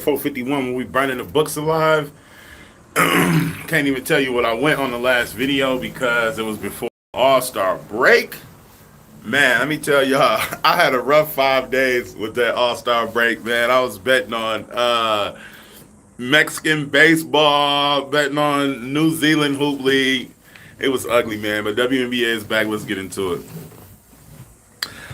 451 when we burning the books alive. Can't even tell you what I went on the last video because it was before All-Star break. Man, let me tell y'all, I had a rough 5 days with that All-Star break, man. I was betting on Mexican baseball, betting on New Zealand Hoop League. It was ugly, man, but WNBA is back. Let's get into it.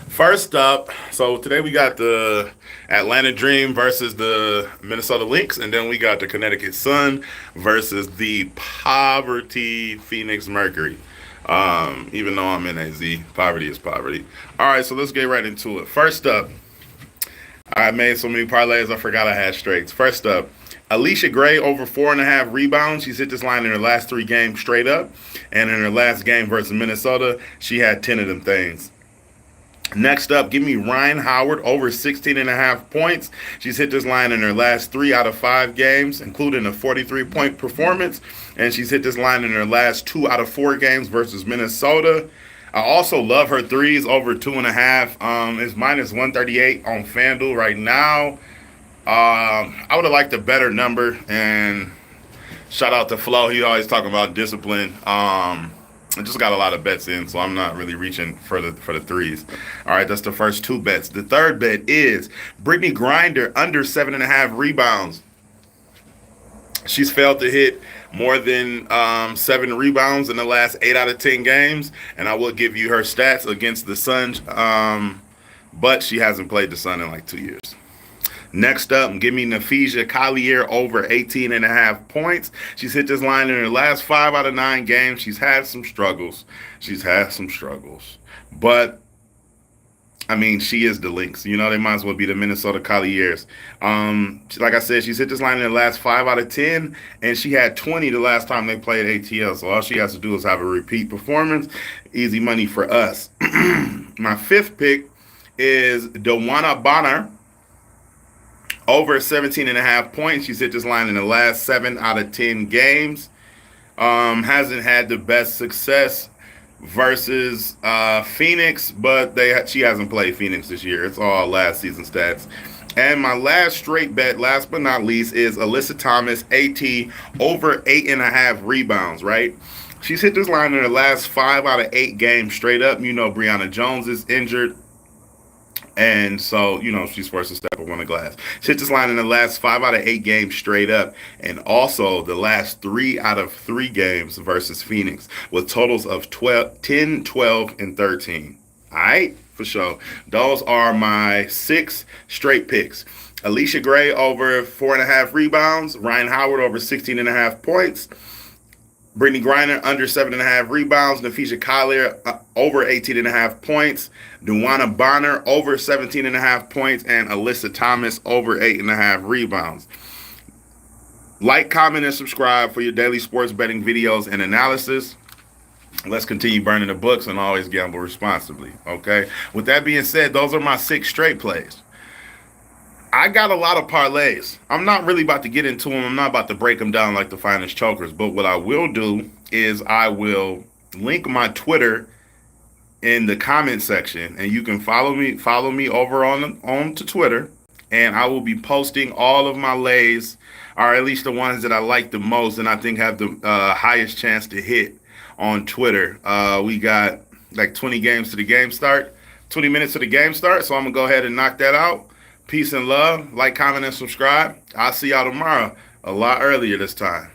First up, so today we got the Atlanta Dream versus the Minnesota Lynx, and then we got the Connecticut Sun versus the Poverty Phoenix Mercury. Even though I'm in AZ, poverty is poverty. All right, so let's get right into it. First up, I made so many parlays, I forgot I had straights. First up, Alicia Gray over 4.5 rebounds. She's hit this line in her last 3 games straight up, and in her last game versus Minnesota, she had 10 of them things. Next up, give me Ryan Howard over 16.5 points. She's hit this line in her last 3 out of 5 games, including a 43-point performance. And she's hit this line in her last 2 out of 4 games versus Minnesota. I also love her threes over 2.5. It's minus 138 on FanDuel right now. I would have liked a better number. And shout out to Flo. He always talking about discipline. I just got a lot of bets in, so I'm not really reaching for the threes. All right, that's the first 2 bets. The third bet is Brittany Griner under 7.5 rebounds. She's failed to hit more than 7 rebounds in the last 8 out of 10 games, and I will give you her stats against the Suns, but she hasn't played the Sun in like 2 years. Next up, give me Wnba Collier over 18.5 points. She's hit this line in her last 5 out of 9 games. She's had some struggles. But, I mean, she is the Lynx. You know, they might as well be the Minnesota Colliers. Like I said, she's hit this line in the last 5 out of 10, and she had 20 the last time they played ATL. So all she has to do is have a repeat performance. Easy money for us. My 5th pick is Wnba over 17.5 points. She's hit this line in the last 7 out of 10 games. Hasn't had the best success versus Phoenix, but she hasn't played Phoenix this year. It's all last season stats. And my last straight bet, last but not least, is Alyssa Thomas, AT, over 8.5 rebounds, right? She's hit this line in the last 5 out of 8 games straight up. You know, Brianna Jones is injured. And so, you know, she's forced to step on the glass. She hit this line in the last 5 out of 8 games straight up. And also the last 3 out of 3 games versus Phoenix with totals of 10, 12, and 13. All right, for sure. Those are my 6 straight picks. Alicia Gray over 4.5 rebounds. Ryan Howard over 16.5 points. Brittany Griner under 7.5 rebounds. Wnba Collier over 18.5 points. Wnba over 17.5 points. And Alyssa Thomas over 8.5 rebounds. Like, comment, and subscribe for your daily sports betting videos and analysis. Let's continue burning the books and always gamble responsibly, okay? With that being said, those are my 6 straight plays. I got a lot of parlays. I'm not really about to get into them. I'm not about to break them down like the finest chokers. But what I will do is I will link my Twitter in the comment section, and you can follow me over on to Twitter, and I will be posting all of my lays, or at least the ones that I like the most and I think have the highest chance to hit on Twitter. We got like 20 games to the game start, 20 minutes to the game start. So I'm gonna go ahead and knock that out. Peace and love. Like, comment, and subscribe. I'll see y'all tomorrow, a lot earlier this time.